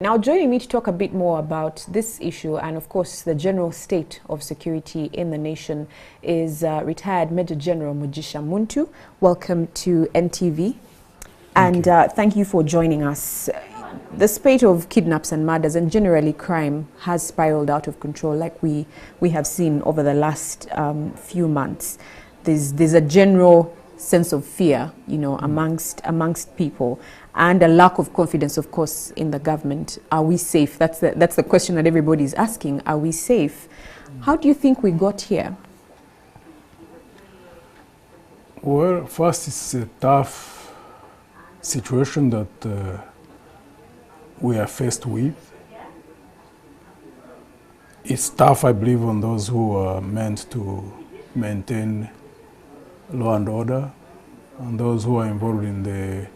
Now, joining me to talk a bit more about this issue and, of course, the general state of security in the nation is retired Major General Mugisha Muntu. Welcome to NTV. And thank you for joining us. The spate of kidnaps and murders and generally crime has spiraled out of control, like we have seen over the last few months. There's a general sense of fear, you know, amongst people, and a lack of confidence, of course, in the government. Are we safe? That's the question that everybody is asking. Are we safe? How do you think we got here? Well, first, it's a tough situation that we are faced with. It's tough, I believe, on those who are meant to maintain law and order, and those who are involved in the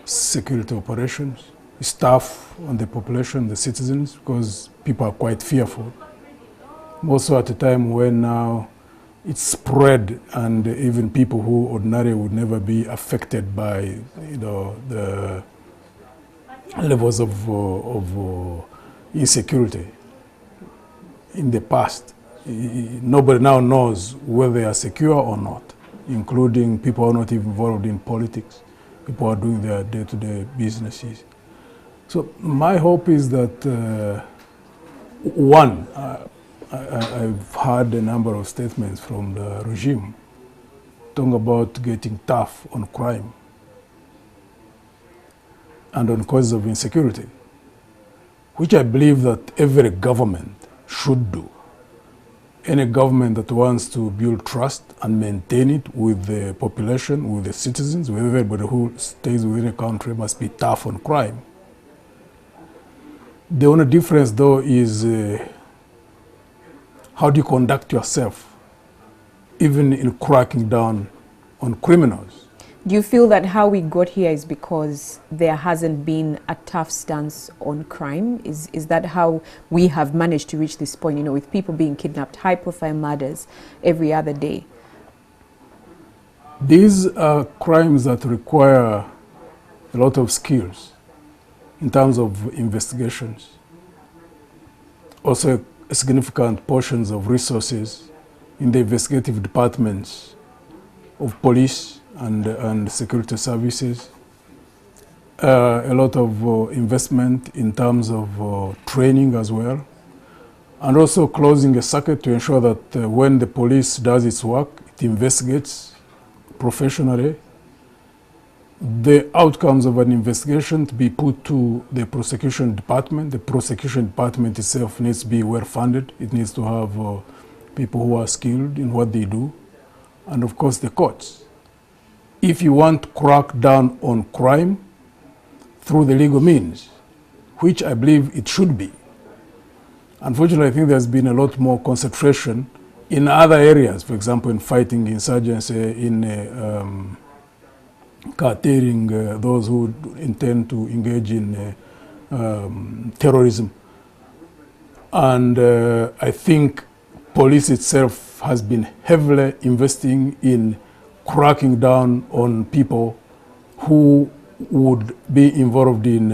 security operations. It's tough on the population, the citizens, because people are quite fearful. Also at a time when now it's spread, and even people who ordinarily would never be affected by, you know, the levels of insecurity in the past. Nobody now knows whether they are secure or not, including people who are not even involved in politics, people who are doing their day-to-day businesses. So my hope is that, one, I've heard a number of statements from the regime talking about getting tough on crime and on causes of insecurity, which I believe that every government should do. Any government that wants to build trust and maintain it with the population, with the citizens, with everybody who stays within a country must be tough on crime. The only difference, though, is how do you conduct yourself, even in cracking down on criminals. Do you feel that how we got here is because there hasn't been a tough stance on crime? Is that how we have managed to reach this point, you know, with people being kidnapped, high-profile murders every other day? These are crimes that require a lot of skills in terms of investigations. Also, significant portions of resources in the investigative departments of police and security services, a lot of investment in terms of training as well, and also closing a circuit to ensure that when the police does its work, it investigates professionally, the outcomes of an investigation to be put to the prosecution department. The prosecution department itself needs to be well funded. It needs to have people who are skilled in what they do, and of course the courts. If you want to crack down on crime through the legal means, which I believe it should be. Unfortunately, I think there's been a lot more concentration in other areas, for example, in fighting insurgency, in curtailing those who intend to engage in terrorism. And I think police itself has been heavily investing in cracking down on people who would be involved in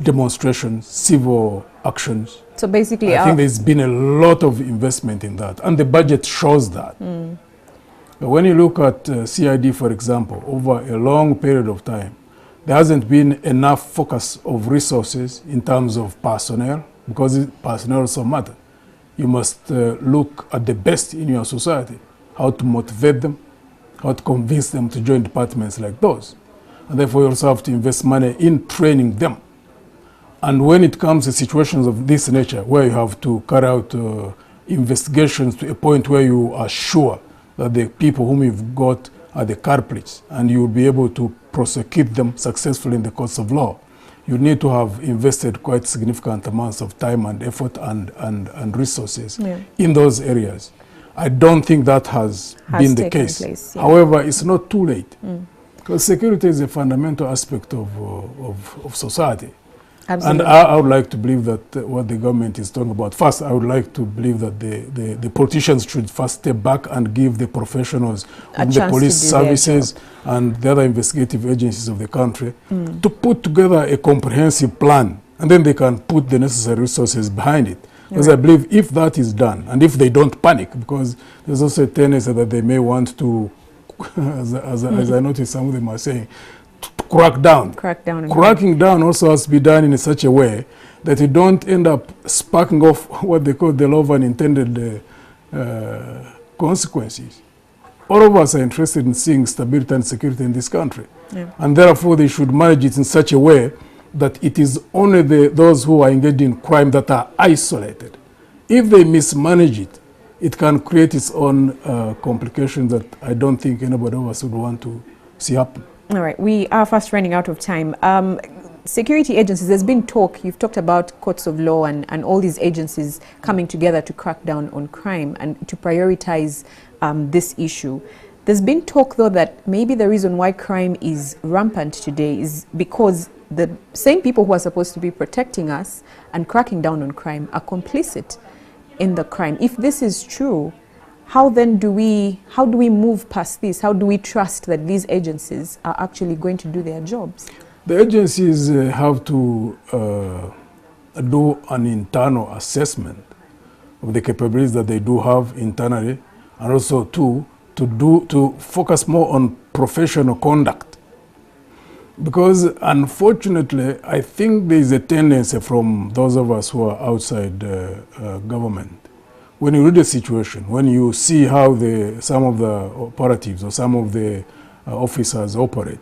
demonstrations, civil actions. So basically, I think there's been a lot of investment in that, and the budget shows that. But when you look at CID, for example, over a long period of time, there hasn't been enough focus of resources in terms of personnel, because personnel also matter. You must look at the best in your society, how to motivate them, how to convince them to join departments like those. And therefore, you also have to invest money in training them. And when it comes to situations of this nature, where you have to carry out investigations to a point where you are sure that the people whom you've got are the culprits, and you will be able to prosecute them successfully in the courts of law, you need to have invested quite significant amounts of time and effort and resources in those areas. I don't think that has been the case. Place, yeah. However, it's not too late, because security is a fundamental aspect of society. Absolutely. And I would like to believe that what the government is talking about, first, I would like to believe that the politicians should first step back and give the professionals in the police services and the other investigative agencies of the country to put together a comprehensive plan and then they can put the necessary resources behind it. Because Right. I believe if that is done, and if they don't panic, because there's also a tendency that they may want to, as I noticed some of them are saying, to crack down. Crack down. on Cracking down also has to be done in such a way that you don't end up sparking off what they call the law of unintended consequences. All of us are interested in seeing stability and security in this country. Yeah. And therefore they should manage it in such a way that it is only those who are engaged in crime that are isolated. If they mismanage it, it can create its own complications that I don't think anybody of us would want to see happen. All right, we are fast running out of time. Security agencies, there's been talk, you've talked about courts of law and all these agencies coming together to crack down on crime and to prioritize this issue. There's been talk, though, that maybe the reason why crime is rampant today is because the same people who are supposed to be protecting us and cracking down on crime are complicit in the crime. If this is true, how do we move past this? How do we trust that these agencies are actually going to do their jobs? The agencies have to do an internal assessment of the capabilities that they do have internally, and also to focus more on professional conduct. Because unfortunately, I think there is a tendency from those of us who are outside government, when you read the situation, when you see how some of the operatives or some of the officers operate,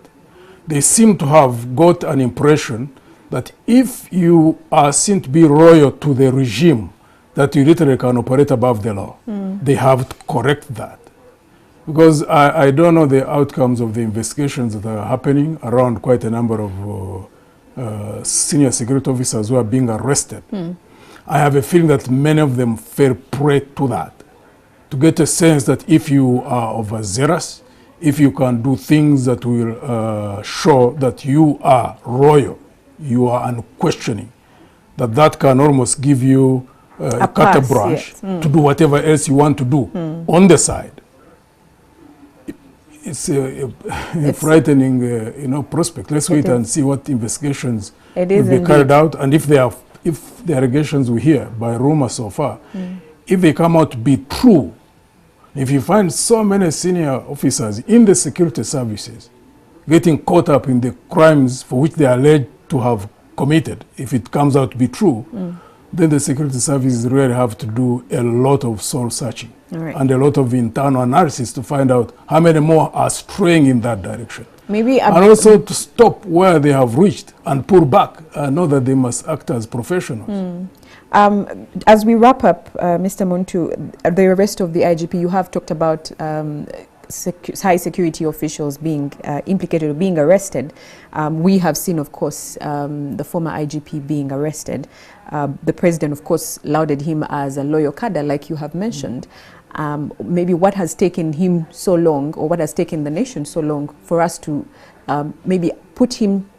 they seem to have got an impression that if you are seen to be loyal to the regime, that you literally can operate above the law. They have to correct that. Because I don't know the outcomes of the investigations that are happening around quite a number of senior security officers who are being arrested. I have a feeling that many of them fell prey to that, to get a sense that if you are overzealous, if you can do things that will show that you are royal, you are unquestioning, that can almost give you a carte blanche to do whatever else you want to do on the side. It's a frightening prospect. Let's wait and see what investigations will be carried out, and if the allegations we hear by rumors so far, if they come out to be true, if you find so many senior officers in the security services getting caught up in the crimes for which they are alleged to have committed, if it comes out to be true, then the security services really have to do a lot of soul searching and a lot of internal analysis to find out how many more are straying in that direction. Maybe and also to stop where they have reached and pull back, know that they must act as professionals. As we wrap up, Mr. Muntu, the arrest of the IGP, you have talked about high security officials being implicated or being arrested. We have seen, of course, the former IGP being arrested. The president, of course, lauded him as a loyal cadre, like you have mentioned. Maybe what has taken him so long, or what has taken the nation so long, for us to maybe put him,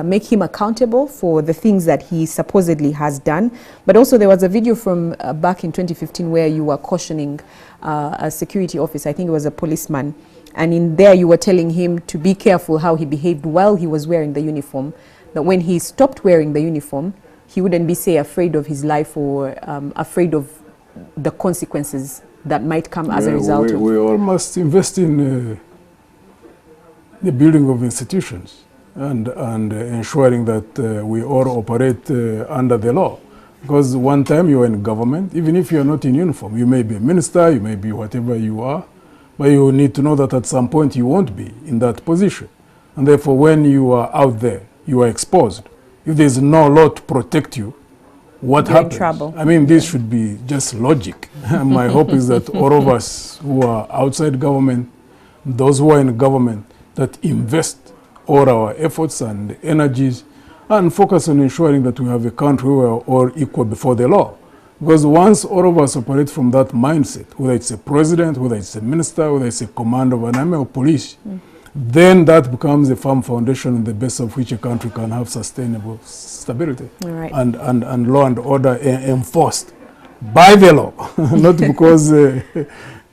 make him accountable for the things that he supposedly has done. But also there was a video from back in 2015 where you were cautioning a security officer, I think it was a policeman, and in there you were telling him to be careful how he behaved while he was wearing the uniform, that when he stopped wearing the uniform, he wouldn't be, say, afraid of his life or afraid of the consequences that might come as a result. We all must invest in the building of institutions and ensuring that we all operate under the law. Because one time you are in government, even if you are not in uniform, you may be a minister, you may be whatever you are, but you need to know that at some point you won't be in that position. And therefore, when you are out there, you are exposed. If there's no law to protect you, what happens? In trouble. I mean, this should be just logic. My hope is that all of us who are outside government, those who are in government, that invest all our efforts and energies and focus on ensuring that we have a country where we are all equal before the law. Because once all of us operate from that mindset, whether it's a president, whether it's a minister, whether it's a commander of an army or police, then that becomes a firm foundation on the basis of which a country can have sustainable stability and law and order enforced by the law, not because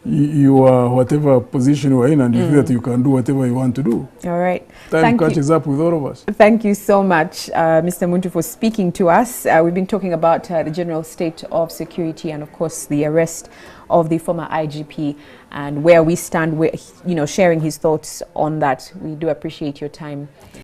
you are whatever position you are in, and you feel that you can do whatever you want to do. All right. Time catches up with all of us. Thank you so much, Mr. Muntu, for speaking to us. We've been talking about the general state of security and, of course, the arrest of the former IGP and where we stand, with, sharing his thoughts on that. We do appreciate your time.